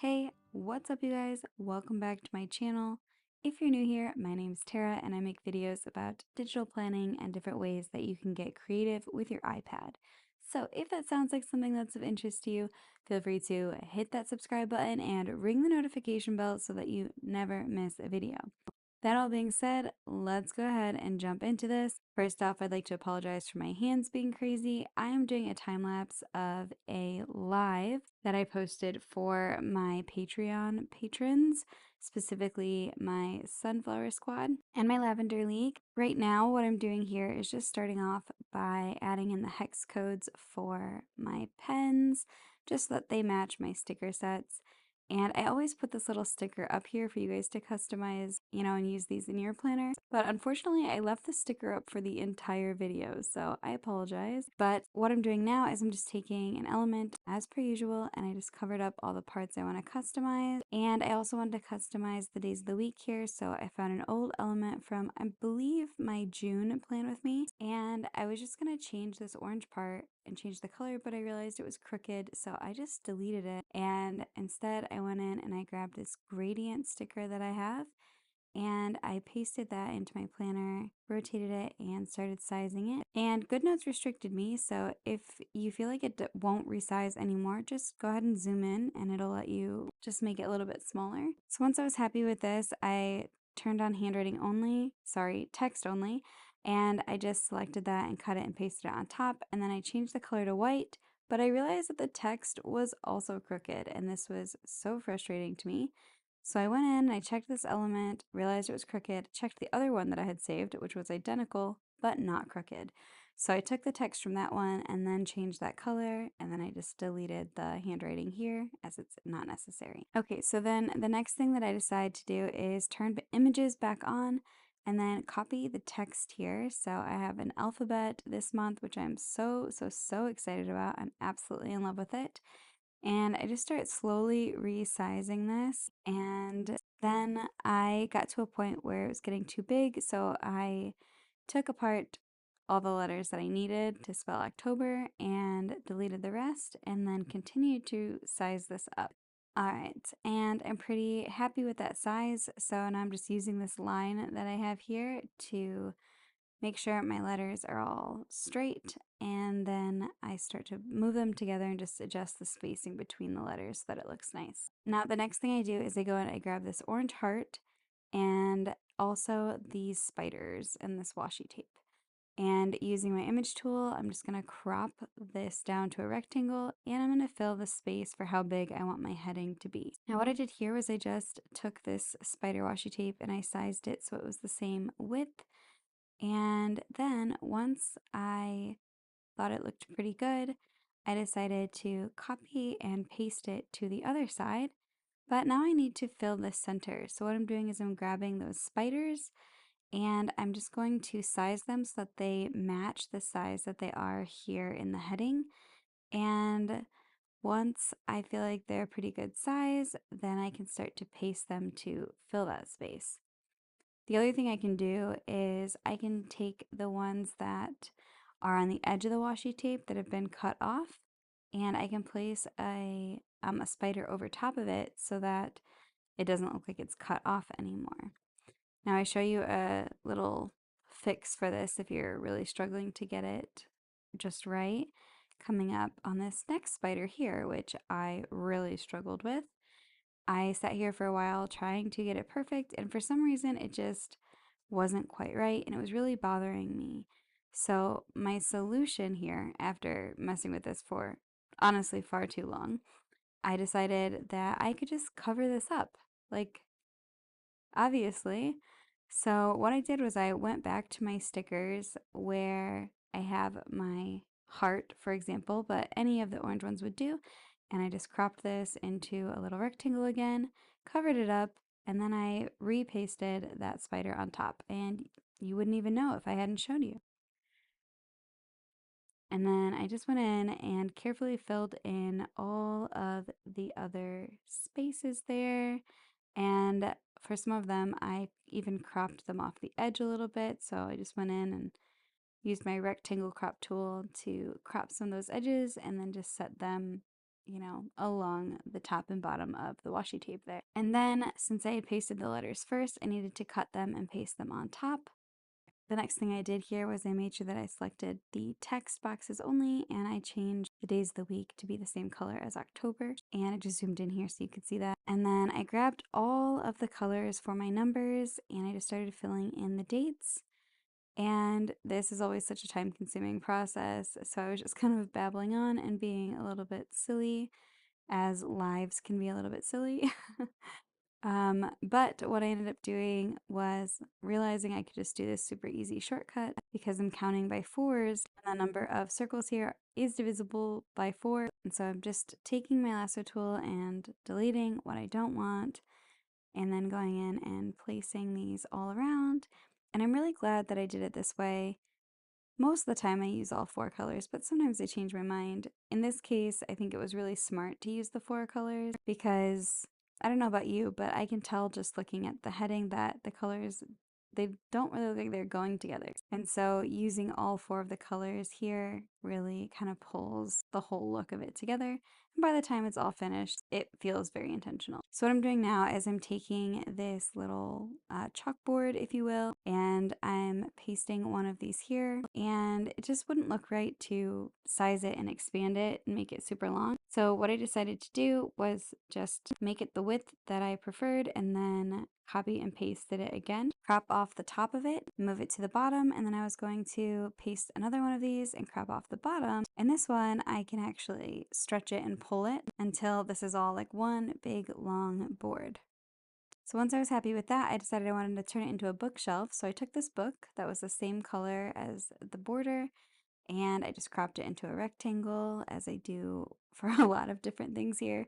Hey, what's up you guys? Welcome back to my channel. If you're new here, my name's Tara and I make videos about digital planning and different ways that you can get creative with your iPad. So if that sounds like something that's of interest to you, feel free to hit that subscribe button and ring the notification bell so that you never miss a video. That all being said, let's go ahead and jump into this. First off, I'd like to apologize for my hands being crazy. I am doing a time lapse of a live that I posted for my Patreon patrons, specifically my Sunflower Squad and my Lavender League. Right now, what I'm doing here is just starting off by adding in the hex codes for my pens, just so that they match my sticker sets. And I always put this little sticker up here for you guys to customize, and use these in your planner. But unfortunately, I left the sticker up for the entire video, so I apologize. But what I'm doing now is I'm just taking an element as per usual, and I just covered up all the parts I want to customize. And I also wanted to customize the days of the week here, so I found an old element from, I believe, my June plan with me. And I was just going to change this orange part and change the color, but I realized it was crooked, so I just deleted it. And instead I went in and I grabbed this gradient sticker that I have and I pasted that into my planner, rotated it, and started sizing it. And Goodnotes restricted me, so if you feel like it won't resize anymore, just go ahead and zoom in and it'll let you just make it a little bit smaller. So once I was happy with this, I turned on text only, and I just selected that and cut it and pasted it on top, and then I changed the color to white, but I realized that the text was also crooked, and this was so frustrating to me. So I went in, I checked this element, realized it was crooked, checked the other one that I had saved, which was identical, but not crooked. So I took the text from that one and then changed that color, and then I just deleted the handwriting here as it's not necessary. Okay, so then the next thing that I decided to do is turn the images back on and then copy the text here. So I have an alphabet this month, which I'm so excited about. I'm absolutely in love with it. And I just start slowly resizing this, and then I got to a point where it was getting too big, so I took apart all the letters that I needed to spell October and deleted the rest, and then continued to size this up. Alright, and I'm pretty happy with that size, so now I'm just using this line that I have here to make sure my letters are all straight, and then I start to move them together and just adjust the spacing between the letters so that it looks nice. Now the next thing I do is I go and I grab this orange heart and also these spiders and this washi tape. And using my image tool, I'm just going to crop this down to a rectangle, and I'm going to fill the space for how big I want my heading to be. Now what I did here was I just took this spider washi tape and I sized it so it was the same width. And then once I thought it looked pretty good, I decided to copy and paste it to the other side. But now I need to fill the center. So what I'm doing is I'm grabbing those spiders and I'm just going to size them so that they match the size that they are here in the heading. And once I feel like they're a pretty good size, then I can start to paste them to fill that space. The other thing I can do is I can take the ones that are on the edge of the washi tape that have been cut off, and I can place a spider over top of it so that it doesn't look like it's cut off anymore. Now I show you a little fix for this if you're really struggling to get it just right. Coming up on this next spider here, which I really struggled with. I sat here for a while trying to get it perfect, and for some reason it just wasn't quite right, and it was really bothering me. So my solution here, after messing with this for honestly far too long, I decided that I could just cover this up, like, obviously. So what I did was I went back to my stickers where I have my heart, for example, but any of the orange ones would do. And I just cropped this into a little rectangle again, covered it up, and then I repasted that spider on top. And you wouldn't even know if I hadn't showed you. And then I just went in and carefully filled in all of the other spaces there. And for some of them, I even cropped them off the edge a little bit. So I just went in and used my rectangle crop tool to crop some of those edges and then just set them you know, along the top and bottom of the washi tape there. And then since I had pasted the letters first, I needed to cut them and paste them on top. The next thing I did here was I made sure that I selected the text boxes only, and I changed the days of the week to be the same color as October, and I just zoomed in here so you could see that. And then I grabbed all of the colors for my numbers and I just started filling in the dates. And this is always such a time-consuming process, so I was just kind of babbling on and being a little bit silly, as lives can be a little bit silly. But what I ended up doing was realizing I could just do this super easy shortcut because I'm counting by fours and the number of circles here is divisible by 4. And so I'm just taking my lasso tool and deleting what I don't want and then going in and placing these all around. And I'm really glad that I did it this way. Most of the time I use all 4 colors, but sometimes I change my mind. In this case, I think it was really smart to use the 4 colors because I don't know about you, but I can tell just looking at the heading that the colors, they don't really look like they're going together. And so using all 4 of the colors here really kind of pulls the whole look of it together. And by the time it's all finished, it feels very intentional. So what I'm doing now is I'm taking this little chalkboard, if you will, and I'm pasting one of these here. And it just wouldn't look right to size it and expand it and make it super long. So what I decided to do was just make it the width that I preferred and then copy and pasted it again, crop off the top of it, move it to the bottom, and then I was going to paste another one of these and crop off the bottom. And this one, I can actually stretch it and pull it until this is all like one big long board. So once I was happy with that, I decided I wanted to turn it into a bookshelf. So I took this book that was the same color as the border and I just cropped it into a rectangle as I do for a lot of different things here.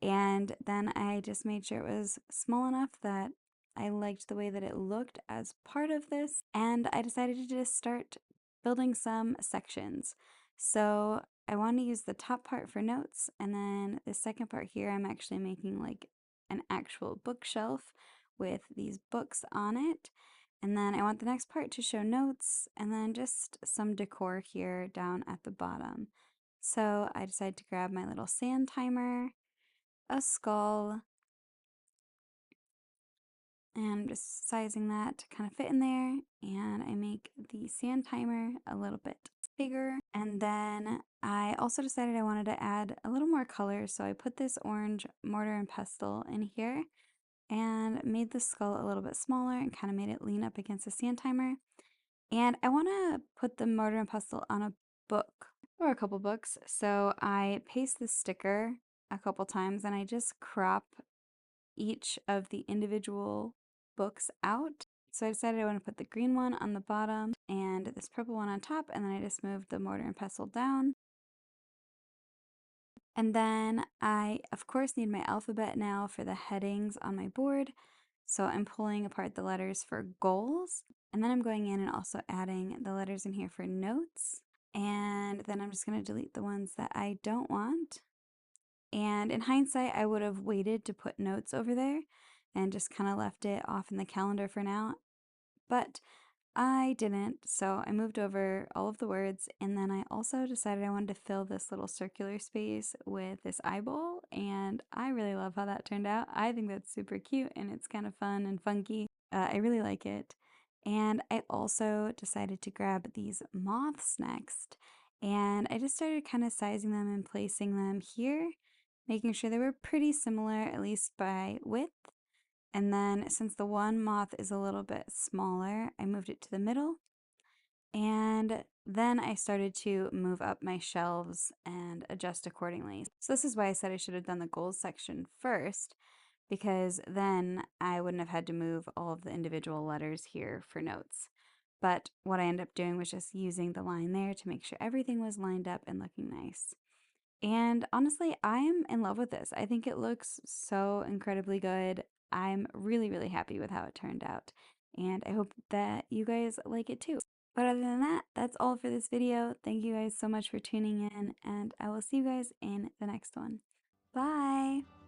And then I just made sure it was small enough that I liked the way that it looked as part of this. And I decided to just start building some sections. So I want to use the top part for notes. And then the second part here, I'm actually making like an actual bookshelf with these books on it. And then I want the next part to show notes and then just some decor here down at the bottom. So I decided to grab my little sand timer, a skull, and I'm just sizing that to kind of fit in there. And I make the sand timer a little bit bigger. And then I also decided I wanted to add a little more color. So I put this orange mortar and pestle in here and made the skull a little bit smaller and kind of made it lean up against the sand timer. And I want to put the mortar and pestle on a book or a couple books. So I paste the sticker a couple times and I just crop each of the individual books out. So I decided I want to put the green one on the bottom and this purple one on top, and then I just moved the mortar and pestle down. And then I, of course, need my alphabet now for the headings on my board. So I'm pulling apart the letters for goals, and then I'm going in and also adding the letters in here for notes. And then I'm just going to delete the ones that I don't want. And in hindsight, I would have waited to put notes over there and just kind of left it off in the calendar for now. But I didn't, so I moved over all of the words, and then I also decided I wanted to fill this little circular space with this eyeball, and I really love how that turned out. I think that's super cute, and it's kind of fun and funky. I really like it. And I also decided to grab these moths next, and I just started kind of sizing them and placing them here, making sure they were pretty similar, at least by width. And then since the one moth is a little bit smaller, I moved it to the middle. And then I started to move up my shelves and adjust accordingly. So this is why I said I should have done the goals section first, because then I wouldn't have had to move all of the individual letters here for notes. But what I ended up doing was just using the line there to make sure everything was lined up and looking nice. And honestly, I am in love with this. I think it looks so incredibly good. I'm really, really happy with how it turned out. And I hope that you guys like it too. But other than that, that's all for this video. Thank you guys so much for tuning in, and I will see you guys in the next one. Bye!